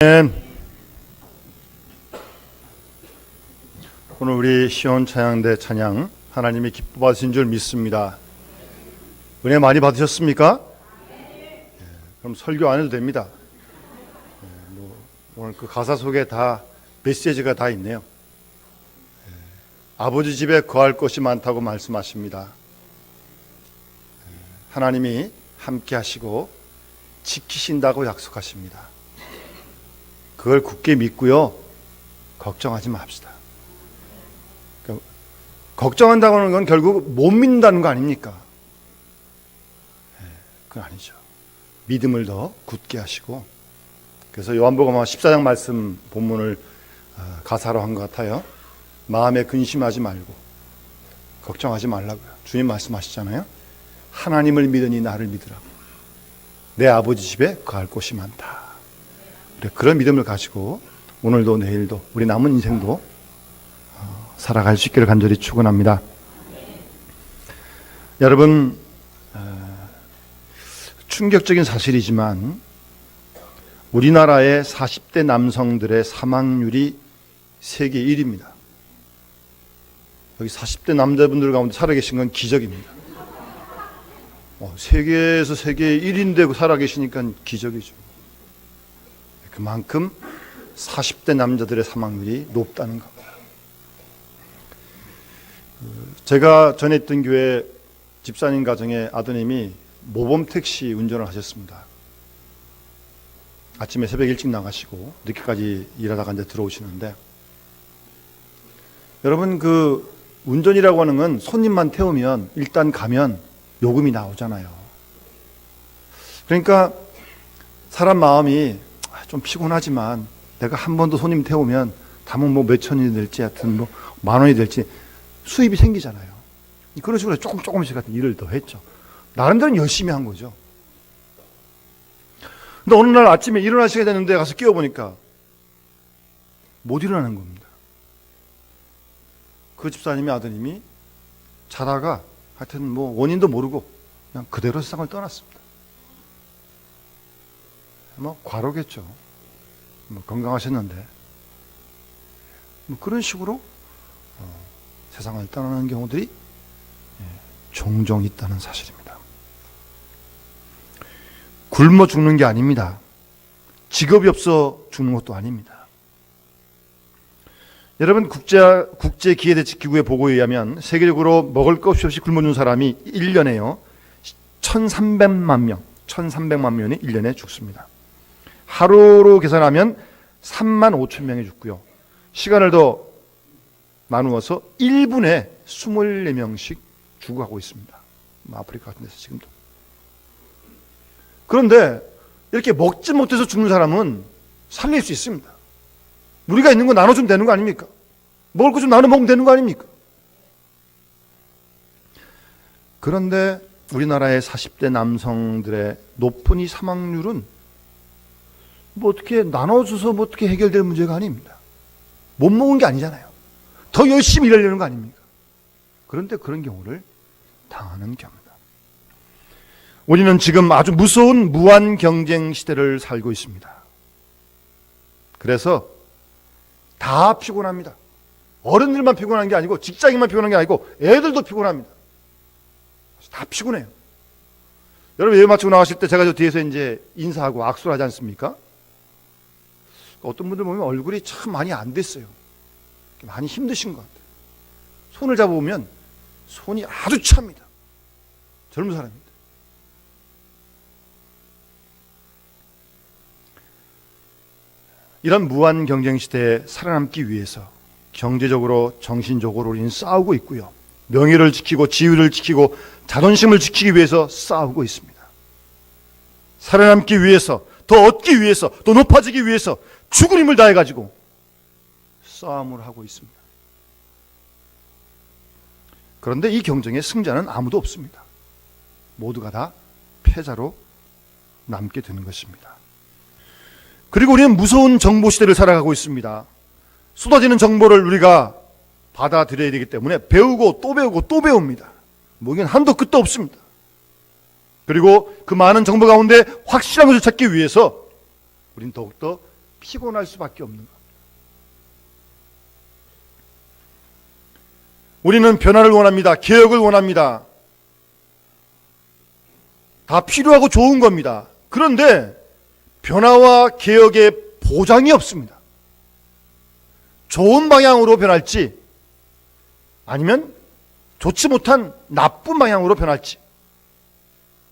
오늘 우리 시온 찬양대 찬양 하나님이 기뻐 받으신 줄 믿습니다. 은혜 많이 받으셨습니까? 그럼 설교 안 해도 됩니다. 오늘 그 가사 속에 다 메시지가 다 있네요. 아버지 집에 거할 것이 많다고 말씀하십니다. 하나님이 함께 하시고 지키신다고 약속하십니다. 그걸 굳게 믿고요, 걱정하지 맙시다. 그러니까 걱정한다고 하는 건 결국 못 믿는다는 거 아닙니까? 그건 아니죠. 믿음을 더 굳게 하시고, 그래서 요한복음 14장 말씀 본문을 가사로 한 것 같아요. 마음에 근심하지 말고 걱정하지 말라고요. 주님 말씀하시잖아요. 하나님을 믿으니 나를 믿으라고. 내 아버지 집에 거할 곳이 많다. 그런 믿음을 가지고 오늘도 내일도 우리 남은 인생도 살아갈 수 있기를 간절히 축원합니다. 여러분, 충격적인 사실이지만 우리나라의 40대 남성들의 사망률이 세계 1위입니다. 여기 40대 남자분들 가운데 살아계신 건 기적입니다. 세계에서 세계 1위인데 살아계시니까 기적이죠. 그만큼 40대 남자들의 사망률이 높다는 겁니다. 제가 전에 있던 교회 집사님 가정의 아드님이 모범 택시 운전을 하셨습니다. 아침에 새벽 일찍 나가시고 늦게까지 일하다가 이제 들어오시는데, 여러분, 그 운전이라고 하는 건 손님만 태우면 일단 가면 요금이 나오잖아요. 그러니까 사람 마음이 좀 피곤하지만 내가 한 번 더 손님 태우면 담은 뭐 몇천 원이 될지 하여튼 뭐 만 원이 될지 수입이 생기잖아요. 그런 식으로 조금씩 같은 일을 더 했죠. 나름대로 열심히 한 거죠. 근데 어느 날 아침에 일어나셔야 되는데 가서 깨워보니까 못 일어나는 겁니다. 그 집사님의 아드님이 자다가 하여튼 뭐 원인도 모르고 그냥 그대로 세상을 떠났습니다. 뭐 과로겠죠. 뭐 건강하셨는데 뭐 그런 식으로 세상을 떠나는 경우들이 종종 있다는 사실입니다. 굶어 죽는 게 아닙니다. 직업이 없어 죽는 것도 아닙니다. 여러분, 국제기회대책기구의 보고에 의하면 세계적으로 먹을 것이 없이 굶어 죽는 사람이 1년에요 1300만 명이 1년에 죽습니다. 하루로 계산하면 3만 5천 명이 죽고요. 시간을 더 나누어서 1분에 24명씩 죽어가고 있습니다. 아프리카 같은 데서 지금도. 그런데 이렇게 먹지 못해서 죽는 사람은 살릴 수 있습니다. 우리가 있는 거 나눠주면 되는 거 아닙니까? 먹을 거 좀 나눠 먹으면 되는 거 아닙니까? 그런데 우리나라의 40대 남성들의 높은 이 사망률은 뭐 어떻게 나눠줘서 뭐 어떻게 해결될 문제가 아닙니다. 못 먹은 게 아니잖아요. 더 열심히 일하려는 거 아닙니까? 그런데 그런 경우를 당하는 경우다. 우리는 지금 아주 무서운 무한 경쟁 시대를 살고 있습니다. 그래서 다 피곤합니다. 어른들만 피곤한 게 아니고 직장인만 피곤한 게 아니고 애들도 피곤합니다. 다 피곤해요. 여러분, 예배 마치고 나가실 때 제가 저 뒤에서 이제 인사하고 악수를 하지 않습니까? 어떤 분들 보면 얼굴이 참 많이 안 됐어요. 많이 힘드신 것 같아요. 손을 잡아보면 손이 아주 찹니다. 젊은 사람입니다. 이런 무한 경쟁 시대에 살아남기 위해서 경제적으로, 정신적으로 우리는 싸우고 있고요. 명예를 지키고 지위를 지키고 자존심을 지키기 위해서 싸우고 있습니다. 살아남기 위해서, 더 얻기 위해서, 더 높아지기 위해서 죽을 힘을 다해가지고 싸움을 하고 있습니다. 그런데 이 경쟁의 승자는 아무도 없습니다. 모두가 다 패자로 남게 되는 것입니다. 그리고 우리는 무서운 정보 시대를 살아가고 있습니다. 쏟아지는 정보를 우리가 받아들여야 되기 때문에 배우고 또 배우고 또 배웁니다. 뭐 이건 한도 끝도 없습니다. 그리고 그 많은 정보 가운데 확실한 것을 찾기 위해서 우린 더욱더 피곤할 수밖에 없는 겁니다. 우리는 변화를 원합니다. 개혁을 원합니다. 다 필요하고 좋은 겁니다. 그런데 변화와 개혁에 보장이 없습니다. 좋은 방향으로 변할지 아니면 좋지 못한 나쁜 방향으로 변할지,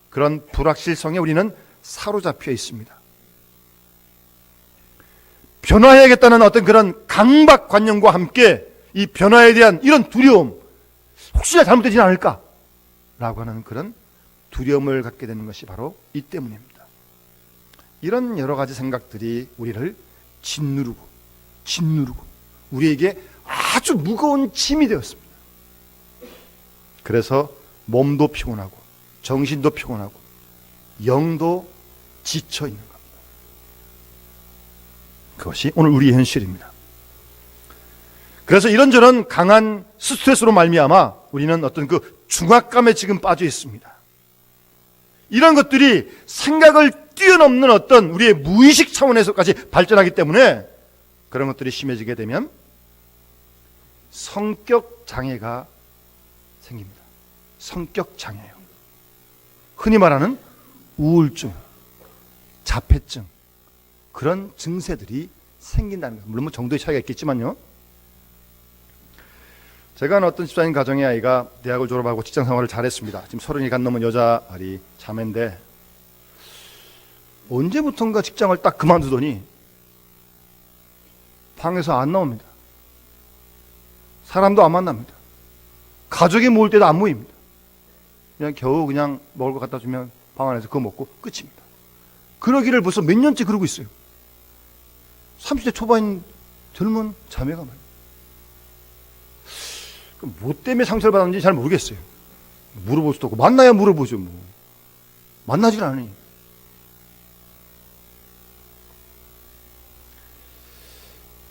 그런 불확실성에 우리는 사로잡혀 있습니다. 변화해야겠다는 어떤 그런 강박관념과 함께 이 변화에 대한 이런 두려움, 혹시나 잘못되지 않을까 라고 하는 그런 두려움을 갖게 되는 것이 바로 이 때문입니다. 이런 여러 가지 생각들이 우리를 짓누르고 우리에게 아주 무거운 짐이 되었습니다. 그래서 몸도 피곤하고 정신도 피곤하고 영도 지쳐 있는 겁니다. 그것이 오늘 우리의 현실입니다. 그래서 이런저런 강한 스트레스로 말미암아 우리는 어떤 그 중압감에 지금 빠져 있습니다. 이런 것들이 생각을 뛰어넘는 어떤 우리의 무의식 차원에서까지 발전하기 때문에 그런 것들이 심해지게 되면 성격 장애가 생깁니다. 성격 장애요. 흔히 말하는 우울증, 자폐증, 그런 증세들이 생긴다는 것. 물론 정도의 차이가 있겠지만요. 제가 아는 어떤 집사님 가정의 아이가 대학을 졸업하고 직장 생활을 잘했습니다. 지금 30이 간 넘은 여자아이 자매인데 언제부턴가 직장을 딱 그만두더니 방에서 안 나옵니다. 사람도 안 만납니다. 가족이 모일 때도 안 모입니다. 그냥 겨우 그냥 먹을 거 갖다 주면 방 안에서 그거 먹고 끝입니다. 그러기를 벌써 몇 년째 그러고 있어요. 30대 초반인 젊은 자매가 말이에요. 뭐 때문에 상처를 받았는지 잘 모르겠어요. 물어볼 수도 없고, 만나야 물어보죠. 뭐 만나질 않으니.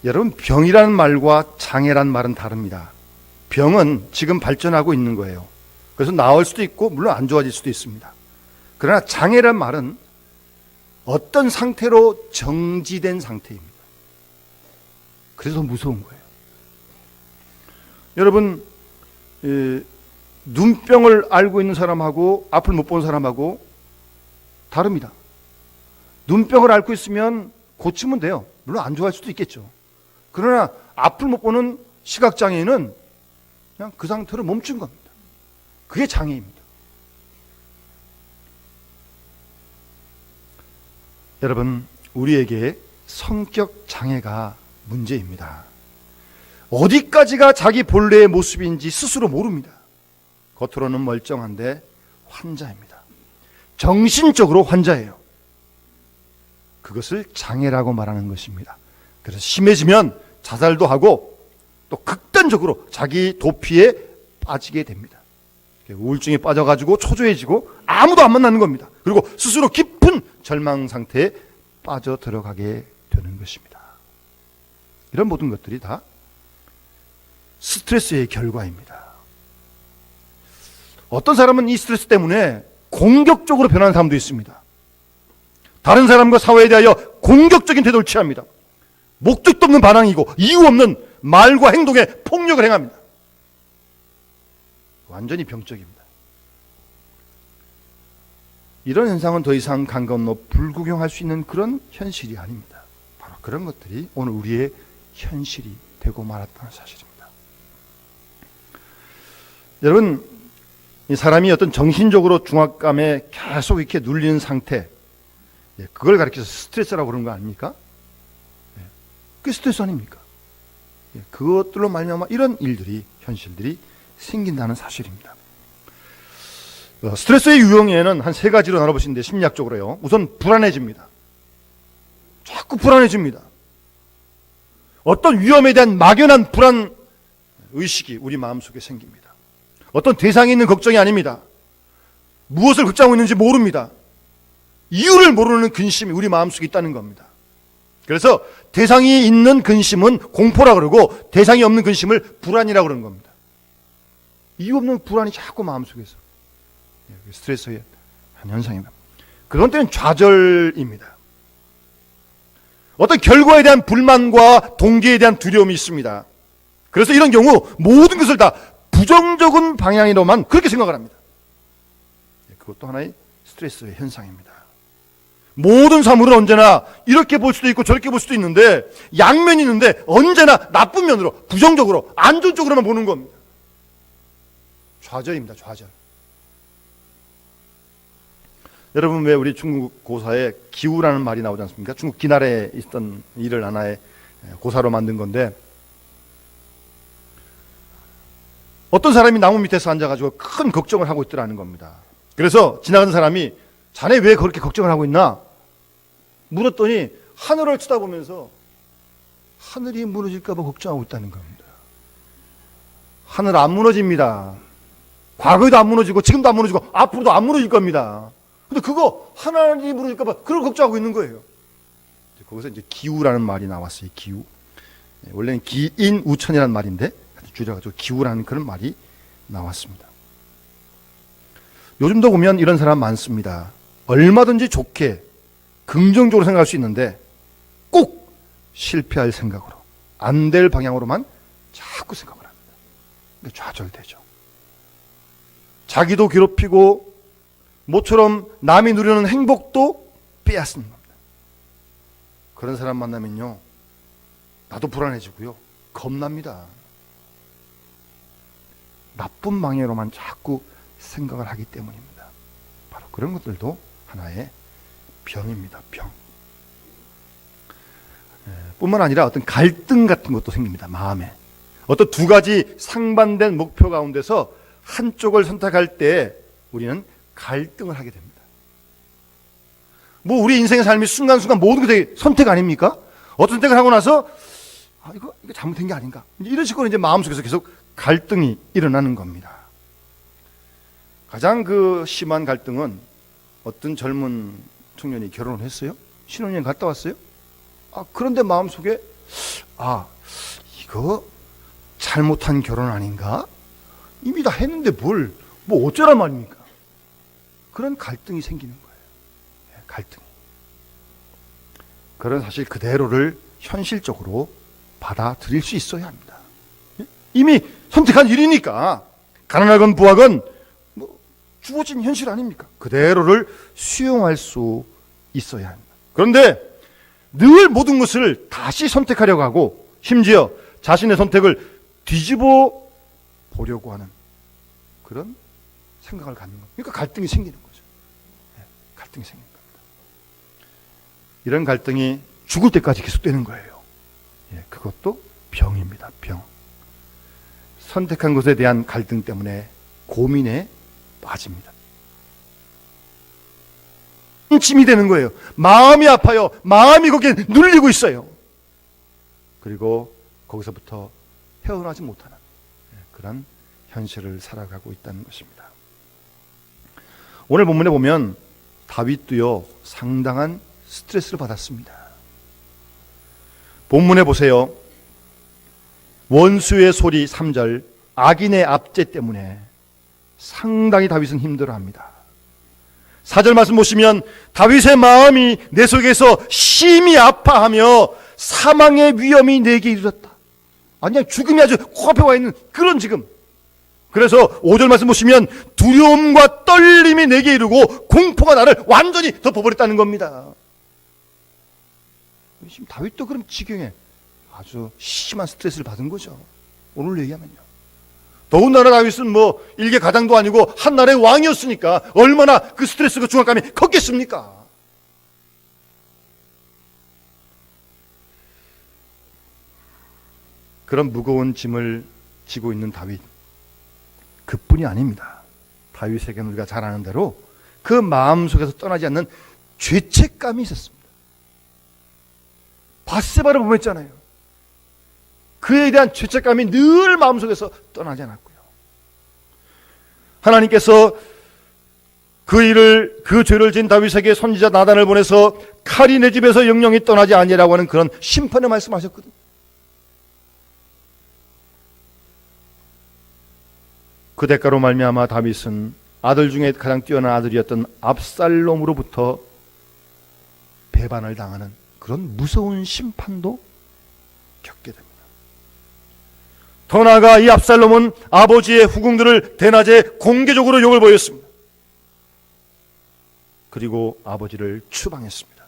여러분, 병이라는 말과 장애란 말은 다릅니다. 병은 지금 발전하고 있는 거예요. 그래서 나을 수도 있고 물론 안 좋아질 수도 있습니다. 그러나 장애란 말은 어떤 상태로 정지된 상태입니다. 그래서 무서운 거예요. 여러분, 눈병을 앓고 있는 사람하고 앞을 못 보는 사람하고 다릅니다. 눈병을 앓고 있으면 고치면 돼요. 물론 안 좋아할 수도 있겠죠. 그러나 앞을 못 보는 시각장애인은 그냥 그 상태로 멈춘 겁니다. 그게 장애입니다. 여러분, 우리에게 성격 장애가 문제입니다. 어디까지가 자기 본래의 모습인지 스스로 모릅니다. 겉으로는 멀쩡한데 환자입니다. 정신적으로 환자예요. 그것을 장애라고 말하는 것입니다. 그래서 심해지면 자살도 하고 또 극단적으로 자기 도피에 빠지게 됩니다. 우울증에 빠져가지고 초조해지고 아무도 안 만나는 겁니다. 그리고 스스로 깊은 절망 상태에 빠져 들어가게 되는 것입니다. 이런 모든 것들이 다 스트레스의 결과입니다. 어떤 사람은 이 스트레스 때문에 공격적으로 변하는 사람도 있습니다. 다른 사람과 사회에 대하여 공격적인 태도를 취합니다. 목적도 없는 반항이고 이유 없는 말과 행동에 폭력을 행합니다. 완전히 병적입니다. 이런 현상은 더 이상 강 건너 불구경할 수 있는 그런 현실이 아닙니다. 바로 그런 것들이 오늘 우리의 현실이 되고 말았다는 사실입니다. 여러분, 이 사람이 어떤 정신적으로 중압감에 계속 이렇게 눌리는 상태, 그걸 가리켜서 스트레스라고 그러는 거 아닙니까? 그게 스트레스 아닙니까? 그것들로 말미암아 이런 일들이, 현실들이 생긴다는 사실입니다. 스트레스의 유형에는 한 3가지로 나눠보시는데 심리학적으로요. 우선 불안해집니다. 자꾸 불안해집니다. 어떤 위험에 대한 막연한 불안 의식이 우리 마음속에 생깁니다. 어떤 대상이 있는 걱정이 아닙니다. 무엇을 걱정하고 있는지 모릅니다. 이유를 모르는 근심이 우리 마음속에 있다는 겁니다. 그래서 대상이 있는 근심은 공포라 그러고 대상이 없는 근심을 불안이라고 그러는 겁니다. 이유 없는 불안이 자꾸 마음속에서 스트레스의 한 현상입니다. 그런 때는 좌절입니다. 어떤 결과에 대한 불만과 동기에 대한 두려움이 있습니다. 그래서 이런 경우 모든 것을 다 부정적인 방향으로만 그렇게 생각을 합니다. 그것도 하나의 스트레스의 현상입니다. 모든 사물은 언제나 이렇게 볼 수도 있고 저렇게 볼 수도 있는데, 양면이 있는데 언제나 나쁜 면으로, 부정적으로, 안 좋은 쪽으로만 보는 겁니다. 좌절입니다. 좌절. 여러분, 왜 우리 중국 고사에 기우라는 말이 나오지 않습니까? 중국 기나라에 있던 일을 하나의 고사로 만든 건데, 어떤 사람이 나무 밑에서 앉아가지고 큰 걱정을 하고 있더라는 겁니다. 그래서 지나가는 사람이 자네 왜 그렇게 걱정을 하고 있나? 물었더니 하늘을 쳐다보면서 하늘이 무너질까 봐 걱정하고 있다는 겁니다. 하늘 안 무너집니다. 과거에도 안 무너지고 지금도 안 무너지고 앞으로도 안 무너질 겁니다. 근데 그거 하늘이 무너질까 봐 그걸 걱정하고 있는 거예요. 거기서 이제 기우라는 말이 나왔어요. 기우. 원래는 기인우천이라는 말인데 줄여가지고 기우라는 그런 말이 나왔습니다. 요즘도 보면 이런 사람 많습니다. 얼마든지 좋게 긍정적으로 생각할 수 있는데 꼭 실패할 생각으로, 안 될 방향으로만 자꾸 생각을 합니다. 그러니까 좌절되죠. 자기도 괴롭히고 모처럼 남이 누리는 행복도 빼앗는 겁니다. 그런 사람 만나면요, 나도 불안해지고요, 겁납니다. 나쁜 방향으로만 자꾸 생각을 하기 때문입니다. 바로 그런 것들도 하나의 병입니다. 병. 뿐만 아니라 어떤 갈등 같은 것도 생깁니다. 마음에. 어떤 두 가지 상반된 목표 가운데서 한쪽을 선택할 때 우리는 갈등을 하게 됩니다. 뭐 우리 인생의 삶이 순간순간 모든 것이 선택 아닙니까? 어떤 선택을 하고 나서 이거 잘못된 게 아닌가? 이런 식으로 이제 마음속에서 계속 갈등이 일어나는 겁니다. 가장 심한 갈등은 어떤 젊은 청년이 결혼을 했어요. 신혼여행 갔다 왔어요. 그런데 마음속에 이거 잘못한 결혼 아닌가? 이미 다 했는데 뭐 어쩌란 말입니까? 그런 갈등이 생기는 거예요. 갈등이. 그런 사실 그대로를 현실적으로 받아들일 수 있어야 합니다. 이미 선택한 일이니까 가난하건 부하건 주어진 현실 아닙니까? 그대로를 수용할 수 있어야 합니다. 그런데 늘 모든 것을 다시 선택하려고 하고 심지어 자신의 선택을 뒤집어 보려고 하는 그런 생각을 갖는 겁니다. 그러니까 갈등이 생기는 거죠. 갈등이 생기는 겁니다. 이런 갈등이 죽을 때까지 계속되는 거예요. 그것도 병입니다. 병. 선택한 것에 대한 갈등 때문에 고민에 빠집니다. 짐이 되는 거예요. 마음이 아파요. 마음이 거기에 눌리고 있어요. 그리고 거기서부터 헤어나지 못하는 그런 현실을 살아가고 있다는 것입니다. 오늘 본문에 보면 다윗도요, 상당한 스트레스를 받았습니다. 본문에 보세요. 원수의 소리 3절, 악인의 압제 때문에 상당히 다윗은 힘들어합니다. 4절 말씀 보시면 다윗의 마음이 내 속에서 심히 아파하며 사망의 위험이 내게 이르렀다. 아니, 죽음이 아주 코앞에 와 있는 그런 지금. 그래서 5절 말씀 보시면 두려움과 떨림이 내게 이르고 공포가 나를 완전히 덮어버렸다는 겁니다. 지금 다윗도 그럼 지경에 아주 심한 스트레스를 받은 거죠. 오늘 얘기하면요. 더군다나 다윗은 일개 가장도 아니고 한 나라의 왕이었으니까 얼마나 그 스트레스가 중압감이 컸겠습니까? 그런 무거운 짐을 지고 있는 다윗, 그뿐이 아닙니다. 다윗에게는 우리가 잘 아는 대로 그 마음속에서 떠나지 않는 죄책감이 있었습니다. 밧세바를 보냈잖아요. 그에 대한 죄책감이 늘 마음속에서 떠나지 않았고요. 하나님께서 그 죄를 지은 다윗에게 선지자 나단을 보내서 칼이 내 집에서 영영이 떠나지 아니라고 하는 그런 심판의 말씀하셨거든요. 그 대가로 말미암아 다윗은 아들 중에 가장 뛰어난 아들이었던 압살롬으로부터 배반을 당하는 그런 무서운 심판도 겪게 됩니다. 더 나아가 이 압살롬은 아버지의 후궁들을 대낮에 공개적으로 욕을 보였습니다. 그리고 아버지를 추방했습니다.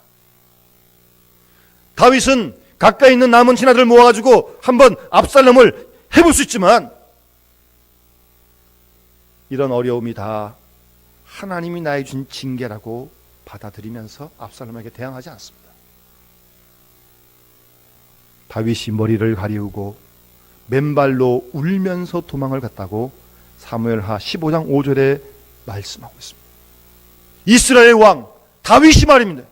다윗은 가까이 있는 남은 신하들을 모아가지고 한번 압살롬을 해볼 수 있지만 이런 어려움이 다 하나님이 나에게 준 징계라고 받아들이면서 압살롬에게 대항하지 않습니다. 다윗이 머리를 가리우고 맨발로 울면서 도망을 갔다고 사무엘하 15장 5절에 말씀하고 있습니다. 이스라엘 왕 다윗이 말입니다.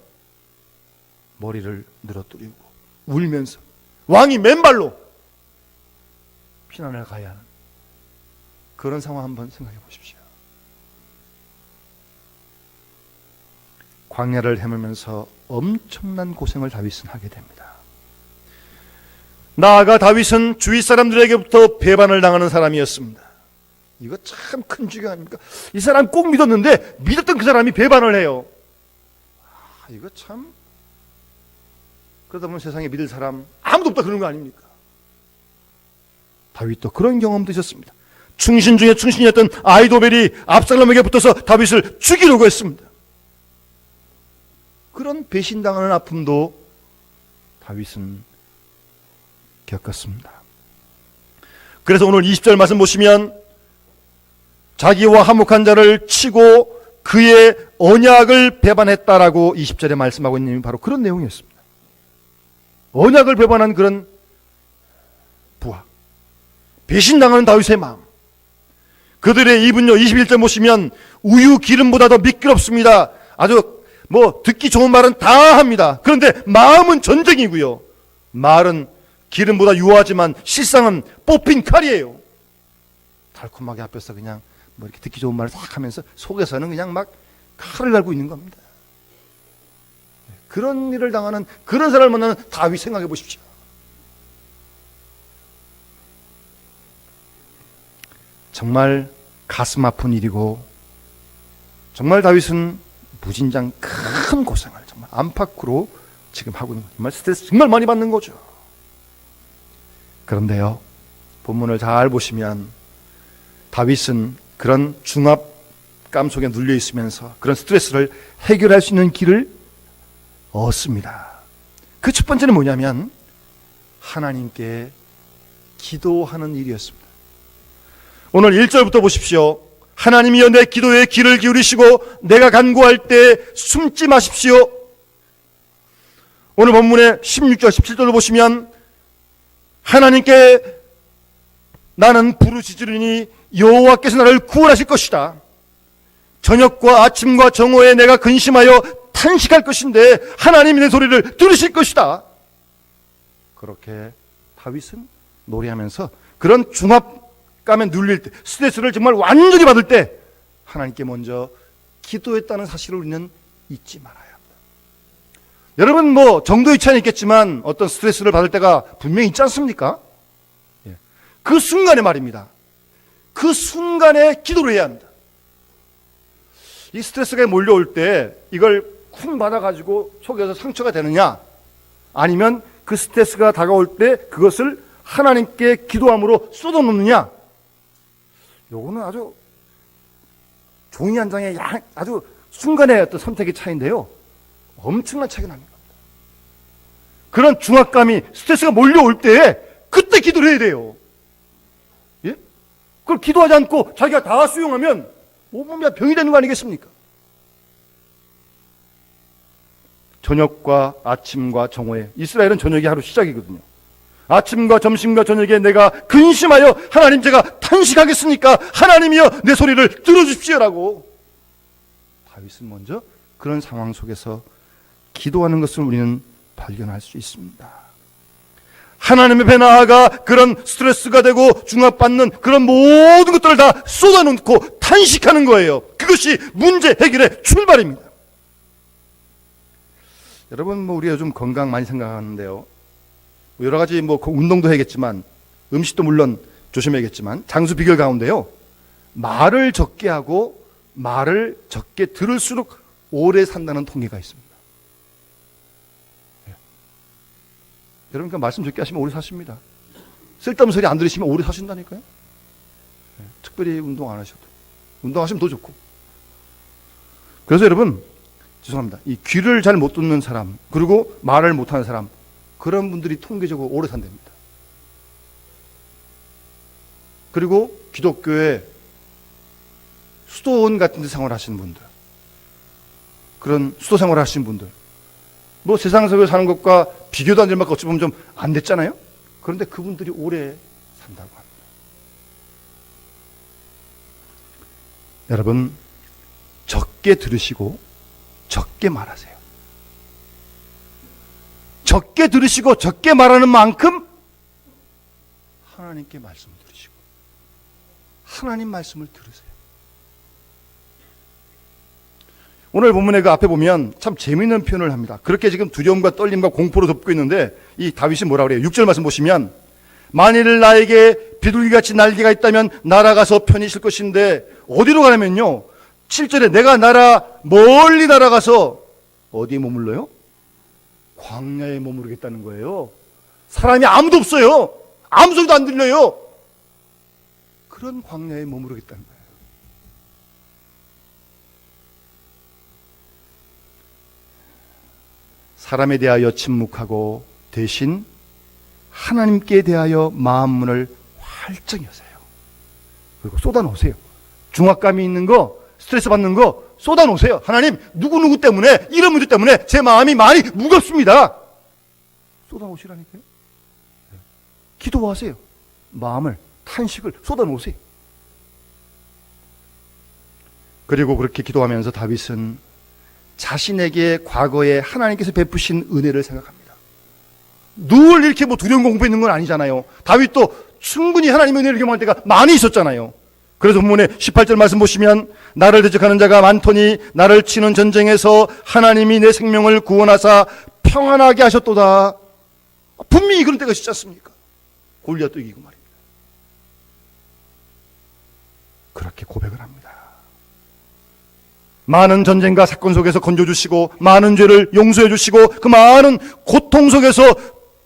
머리를 늘어뜨리고 울면서 왕이 맨발로 피난을 가야 하는 그런 상황 한번 생각해 보십시오. 광야를 헤매면서 엄청난 고생을 다윗은 하게 됩니다. 나아가 다윗은 주위 사람들에게부터 배반을 당하는 사람이었습니다. 이거 참 큰 주교 아닙니까? 이 사람 꼭 믿었는데 믿었던 그 사람이 배반을 해요. 이거 참, 그러다 보면 세상에 믿을 사람 아무도 없다 그런 거 아닙니까? 다윗도 그런 경험도 있었습니다. 충신 중에 충신이었던 아히도벨이 압살롬에게 붙어서 다윗을 죽이려고 했습니다. 그런 배신당하는 아픔도 다윗은 겪었습니다. 그래서 오늘 20절 말씀 보시면 자기와 화목한 자를 치고 그의 언약을 배반했다라고 20절에 말씀하고 있는 바로 그런 내용이었습니다. 언약을 배반한 그런 부하, 배신당하는 다윗의 마음. 그들의 입은요 21절 보시면 우유 기름보다 더 미끄럽습니다. 아주 듣기 좋은 말은 다 합니다. 그런데 마음은 전쟁이고요. 말은 기름보다 유하지만 실상은 뽑힌 칼이에요. 달콤하게 앞에서 그냥 이렇게 듣기 좋은 말을 싹 하면서 속에서는 그냥 막 칼을 갈고 있는 겁니다. 그런 일을 당하는 그런 사람을 만나는 다윗 생각해 보십시오. 정말 가슴 아픈 일이고 정말 다윗은 무진장 큰 고생을 정말 안팎으로 지금 하고 있는 거예요. 정말 스트레스 정말 많이 받는 거죠. 그런데요, 본문을 잘 보시면 다윗은 그런 중압감 속에 눌려 있으면서 그런 스트레스를 해결할 수 있는 길을 얻습니다. 그 첫 번째는 뭐냐면 하나님께 기도하는 일이었습니다. 오늘 1절부터 보십시오. 하나님이여 내 기도에 귀를 기울이시고 내가 간구할 때 숨지 마십시오. 오늘 본문의 16절 17절을 보시면 하나님께 나는 부르짖으리니 여호와께서 나를 구원하실 것이다. 저녁과 아침과 정오에 내가 근심하여 탄식할 것인데 하나님이 내 소리를 들으실 것이다. 그렇게 다윗은 노래하면서 그런 중압감에 눌릴 때, 스트레스를 정말 완전히 받을 때 하나님께 먼저 기도했다는 사실을 우리는 잊지 말아야 합니다. 여러분 정도의 차이는 있겠지만 어떤 스트레스를 받을 때가 분명히 있지 않습니까? 그 순간에 말입니다. 그 순간에 기도를 해야 합니다. 이 스트레스가 몰려올 때 이걸 쿵 받아가지고 속에서 상처가 되느냐, 아니면 그 스트레스가 다가올 때 그것을 하나님께 기도함으로 쏟아놓느냐, 요거는 아주 종이 한 장에 아주 순간의 어떤 선택의 차이인데요, 엄청난 차이가 납니다. 그런 중압감이, 스트레스가 몰려올 때 그때 기도를 해야 돼요. 예? 그걸 기도하지 않고 자기가 다 수용하면 온몸이 병이 되는 거 아니겠습니까? 저녁과 아침과 정오에, 이스라엘은 저녁이 하루 시작이거든요. 아침과 점심과 저녁에 내가 근심하여 하나님 제가 탄식하겠습니까? 하나님이여 내 소리를 들어주십시오라고 다윗은 먼저 그런 상황 속에서 기도하는 것을 우리는 발견할 수 있습니다. 하나님 앞에 나아가 그런 스트레스가 되고 중압받는 그런 모든 것들을 다 쏟아놓고 탄식하는 거예요. 그것이 문제 해결의 출발입니다. 여러분 우리가 요즘 건강 많이 생각하는데요, 여러 가지 운동도 해야겠지만 음식도 물론 조심해야겠지만 장수 비결 가운데요, 말을 적게 하고 말을 적게 들을수록 오래 산다는 통계가 있습니다. 여러분, 그 말씀 듣게 하시면 오래 사십니다. 쓸데없는 소리 안 들으시면 오래 사신다니까요. 특별히 운동 안 하셔도. 운동하시면 더 좋고. 그래서 여러분, 죄송합니다. 이 귀를 잘 못 듣는 사람, 그리고 말을 못하는 사람, 그런 분들이 통계적으로 오래 산답니다. 그리고 기독교의 수도원 같은 데 생활하시는 분들, 그런 수도 생활하시는 분들, 뭐 세상 속에 사는 것과 비교도 안 될 만큼 어찌 보면 좀 안 됐잖아요. 그런데 그분들이 오래 산다고 합니다. 여러분, 적게 들으시고 적게 말하세요. 적게 들으시고 적게 말하는 만큼 하나님께 말씀을 들으시고 하나님 말씀을 들으세요. 오늘 본문의 그 앞에 보면 참 재미있는 표현을 합니다. 그렇게 지금 두려움과 떨림과 공포로 덮고 있는데 이 다윗이 뭐라 그래요? 6절 말씀 보시면 만일 나에게 비둘기같이 날개가 있다면 날아가서 편히 쉴 것인데 어디로 가냐면요, 7절에 내가 멀리 날아가서 어디에 머물러요? 광야에 머무르겠다는 거예요. 사람이 아무도 없어요. 아무 소리도 안 들려요. 그런 광야에 머무르겠다는 거예요. 사람에 대하여 침묵하고 대신 하나님께 대하여 마음문을 활짝 여세요. 그리고 쏟아놓으세요. 중압감이 있는 거, 스트레스 받는 거 쏟아놓으세요. 하나님, 누구누구 때문에, 이런 문제 때문에 제 마음이 많이 무겁습니다. 쏟아놓으시라니까요. 기도하세요. 마음을, 탄식을 쏟아놓으세요. 그리고 그렇게 기도하면서 다윗은 자신에게 과거에 하나님께서 베푸신 은혜를 생각합니다. 늘 이렇게 뭐 두려움 공포했는 건 아니잖아요. 다윗도 충분히 하나님의 은혜를 경험할 때가 많이 있었잖아요. 그래서 본문에 18절 말씀 보시면 나를 대적하는 자가 많더니 나를 치는 전쟁에서 하나님이 내 생명을 구원하사 평안하게 하셨도다. 분명히 그런 때가 있지 않습니까? 골리앗도 이기고 말입니다. 그렇게 고백을 합니다. 많은 전쟁과 사건 속에서 건져주시고 많은 죄를 용서해 주시고 그 많은 고통 속에서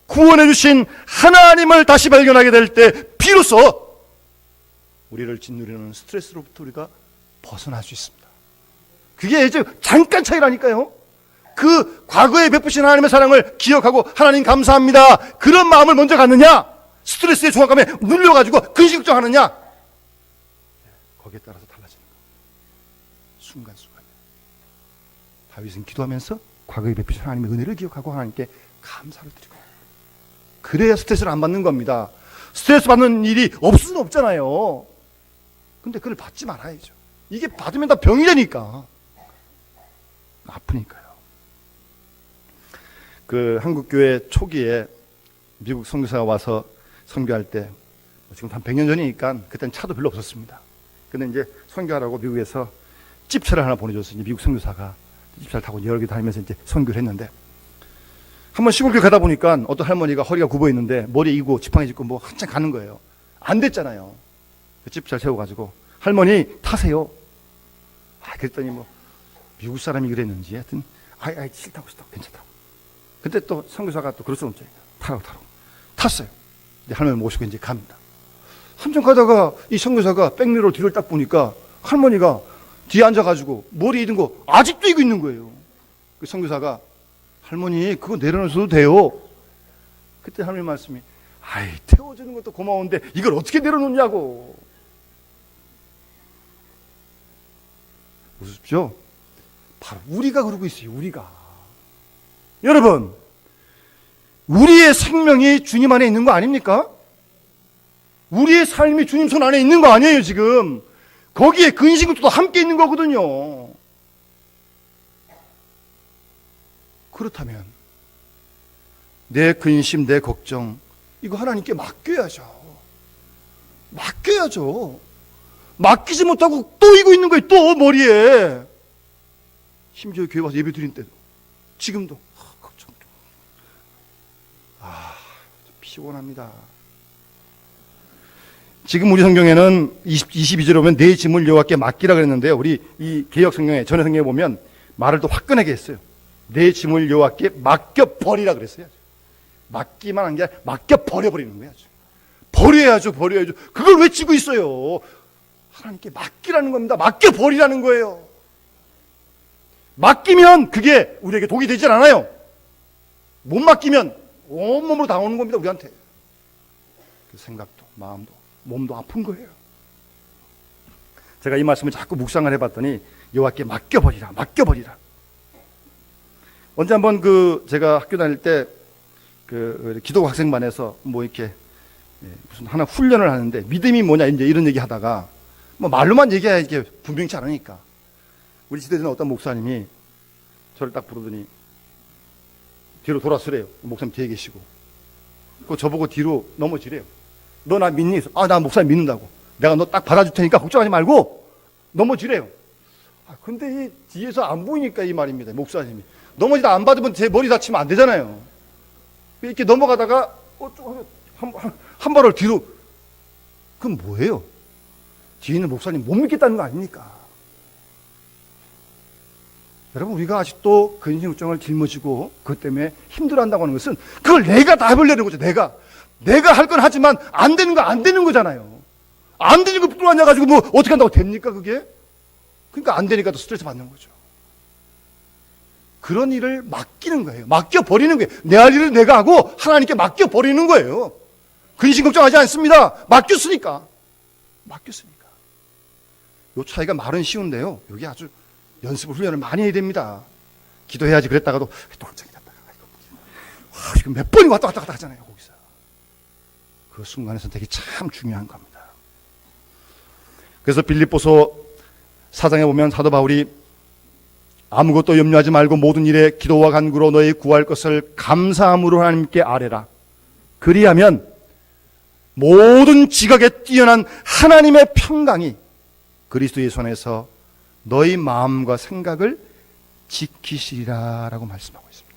구원해 주신 하나님을 다시 발견하게 될 때 비로소 우리를 짓누르는 스트레스로부터 우리가 벗어날 수 있습니다. 그게 이제 잠깐 차이라니까요. 그 과거에 베푸신 하나님의 사랑을 기억하고 하나님 감사합니다, 그런 마음을 먼저 갖느냐, 스트레스의 중압감에 눌려가지고 근심걱정하느냐, 거기에 따라서 달라지는 거예요. 순간순간. 다윗은 기도하면서 과거에 베푸신 하나님의 은혜를 기억하고 하나님께 감사를 드리고, 그래야 스트레스를 안 받는 겁니다. 스트레스 받는 일이 없을 수는 없잖아요. 근데 그걸 받지 말아야죠. 이게 받으면 다 병이 되니까. 아프니까요. 그 한국교회 초기에 미국 선교사가 와서 선교할 때, 지금 한 100년 전이니까 그때는 차도 별로 없었습니다. 근데 이제 선교하라고 미국에서 집차를 하나 보내줬어요. 미국 선교사가 집차를 타고 여러 개 다니면서 이제 선교를 했는데, 한번 시골길 가다 보니까 어떤 할머니가 허리가 굽어 있는데 머리에 이고 지팡이 짚고 뭐 한참 가는 거예요. 안 됐잖아요. 집차를 세워가지고 할머니 타세요. 그랬더니 뭐 미국 사람이 그랬는지 하여튼 싫다고 괜찮다고. 근데 또 선교사가 또 그럴 수 없죠. 타라고 탔어요. 근데 할머니 모시고 이제 갑니다. 한참 가다가 이 선교사가 백미러 뒤를 딱 보니까 할머니가 뒤에 앉아가지고 머리 이은 거 아직도 이고 있는 거예요. 그 선교사가 할머니 그거 내려놓으셔도 돼요. 그때 할머니 말씀이 태워주는 것도 고마운데 이걸 어떻게 내려놓냐고. 보십시오. 바로 우리가 그러고 있어요. 우리가. 여러분, 우리의 생명이 주님 안에 있는 거 아닙니까? 우리의 삶이 주님 손 안에 있는 거 아니에요 지금. 거기에 근심도 함께 있는 거거든요. 그렇다면 내 근심, 내 걱정 이거 하나님께 맡겨야죠. 맡기지 못하고 또 이고 있는 거예요. 또 머리에. 심지어 교회 와서 예배 드린 때도 지금도 걱정 좀. 피곤합니다. 지금 우리 성경에는 22절에 보면 내 짐을 여호와께 맡기라 그랬는데요. 우리 이 개역 성경에, 전해 성경에 보면 말을 또 화끈하게 했어요. 내 짐을 여호와께 맡겨버리라 그랬어요. 맡기만 한 게 아니라 맡겨 버려버리는 거야. 버려야죠. 그걸 외치고 있어요. 하나님께 맡기라는 겁니다. 맡겨 버리라는 거예요. 맡기면 그게 우리에게 독이 되질 않아요. 못 맡기면 온몸으로 당하는 겁니다. 우리한테. 그 생각도 마음도 몸도 아픈 거예요. 제가 이 말씀을 자꾸 묵상을 해봤더니 여호와께 맡겨버리라. 언제 한번 제가 학교 다닐 때 기도 학생반에서 이렇게 무슨 하나 훈련을 하는데 믿음이 뭐냐 이제 이런 얘기 하다가 말로만 얘기해야 이게 분명치 않으니까 우리 시대에는 어떤 목사님이 저를 딱 부르더니 뒤로 돌아서래요. 목사님 뒤에 계시고 저보고 뒤로 넘어지래요. 너 나 믿니? 나 목사님 믿는다고. 내가 너 딱 받아줄 테니까 걱정하지 말고 넘어지래요. 근데 이 뒤에서 안 보이니까 이 말입니다. 목사님이 넘어지다 안 받으면 제 머리 다치면 안 되잖아요. 이렇게 넘어가다가 한 발을 뒤로. 그럼 뭐예요? 뒤에 있는 목사님 못 믿겠다는 거 아닙니까? 여러분, 우리가 아직도 근심걱정을 짊어지고 그것 때문에 힘들어한다고 하는 것은 그걸 내가 다 해보려는 거죠. 내가 할 건 하지만 안 되는 거 안 되는 거잖아요. 안 되는 거 또 앉아가지고 어떻게 한다고 됩니까 그게? 그러니까 안 되니까 또 스트레스 받는 거죠. 그런 일을 맡기는 거예요. 맡겨버리는 거예요. 내 할 일을 내가 하고 하나님께 맡겨버리는 거예요. 근심 걱정하지 않습니다. 맡겼으니까. 요 차이가 말은 쉬운데요. 여기 아주 연습을 훈련을 많이 해야 됩니다. 기도해야지 그랬다가도 또 갑자기 갔다가 지금 몇 번이 왔다 갔다 하잖아요. 거기서. 그 순간의 선택이 참 중요한 겁니다. 그래서 빌립보서 4장에 보면 사도 바울이 아무것도 염려하지 말고 모든 일에 기도와 간구로 너희 구할 것을 감사함으로 하나님께 아뢰라. 그리하면 모든 지각에 뛰어난 하나님의 평강이 그리스도의 손에서 너희 마음과 생각을 지키시리라 라고 말씀하고 있습니다.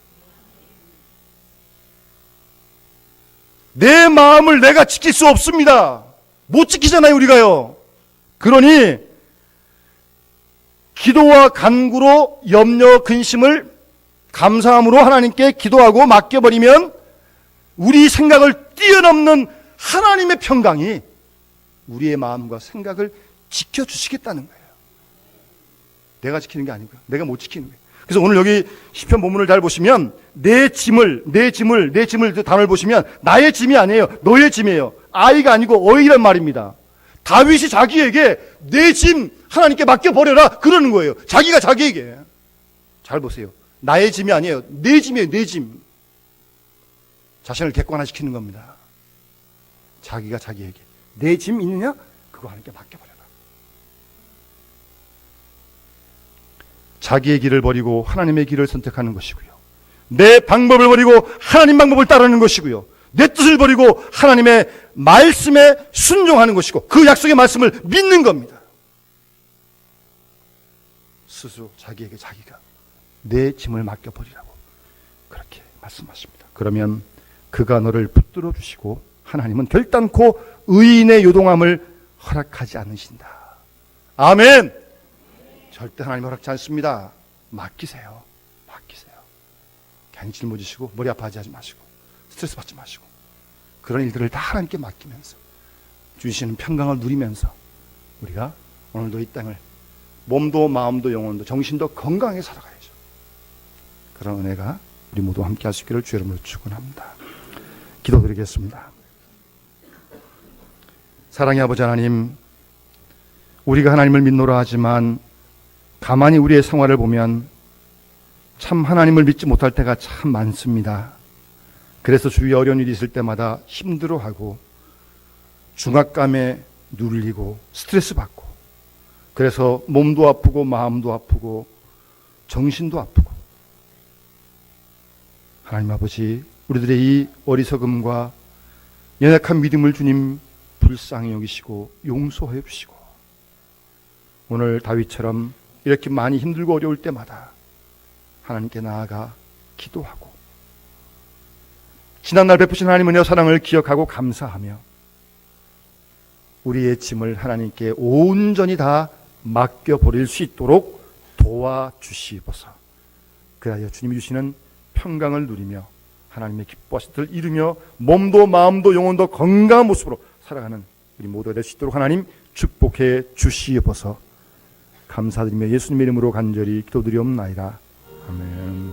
내 마음을 내가 지킬 수 없습니다. 못 지키잖아요 우리가요. 그러니 기도와 간구로 염려 근심을 감사함으로 하나님께 기도하고 맡겨버리면 우리 생각을 뛰어넘는 하나님의 평강이 우리의 마음과 생각을 지켜주시겠다는 거예요. 내가 지키는 게 아니고요. 내가 못 지키는 거예요. 그래서 오늘 여기 시편 본문을 잘 보시면 내 짐을 단어를 보시면 나의 짐이 아니에요. 너의 짐이에요. 아이가 아니고 어이란 말입니다. 다윗이 자기에게 내 짐 하나님께 맡겨버려라 그러는 거예요. 자기가 자기에게. 잘 보세요. 나의 짐이 아니에요. 내 짐이에요. 내 짐. 자신을 객관화시키는 겁니다. 자기가 자기에게 내 짐 있느냐? 그거 하나님께 맡겨버려라. 자기의 길을 버리고 하나님의 길을 선택하는 것이고요. 내 방법을 버리고 하나님 방법을 따르는 것이고요. 내 뜻을 버리고 하나님의 말씀에 순종하는 것이고 그 약속의 말씀을 믿는 겁니다. 스스로 자기에게 자기가 내 짐을 맡겨버리라고 그렇게 말씀하십니다. 그러면 그가 너를 붙들어 주시고 하나님은 결단코 의인의 요동함을 허락하지 않으신다. 아멘. 절대 하나님 허락지 않습니다. 맡기세요. 괜히 짊어지시고 머리 아파하지 하지 마시고 스트레스 받지 마시고 그런 일들을 다 하나님께 맡기면서 주시는 평강을 누리면서 우리가 오늘도 이 땅을 몸도 마음도 영혼도 정신도 건강하게 살아가야죠. 그런 은혜가 우리 모두 함께 할 수 있기를 주의 이름으로 축원합니다. 기도드리겠습니다. 사랑의 아버지 하나님, 우리가 하나님을 믿노라 하지만 가만히 우리의 생활을 보면 참 하나님을 믿지 못할 때가 참 많습니다. 그래서 주위에 어려운 일이 있을 때마다 힘들어하고 중압감에 눌리고 스트레스 받고 그래서 몸도 아프고 마음도 아프고 정신도 아프고 하나님 아버지, 우리들의 이 어리석음과 연약한 믿음을 주님 불쌍히 여기시고 용서해 주시고 오늘 다윗처럼 이렇게 많이 힘들고 어려울 때마다 하나님께 나아가 기도하고 지난날 베푸신 하나님의 은혜와 사랑을 기억하고 감사하며 우리의 짐을 하나님께 온전히 다 맡겨버릴 수 있도록 도와주시옵소서. 그리하여 주님이 주시는 평강을 누리며 하나님의 기뻐하실 뜻을 이루며 몸도 마음도 영혼도 건강한 모습으로 살아가는 우리 모두가 될 수 있도록 하나님 축복해 주시옵소서. 감사드리며 예수님의 이름으로 간절히 기도드리옵나이다. 아멘.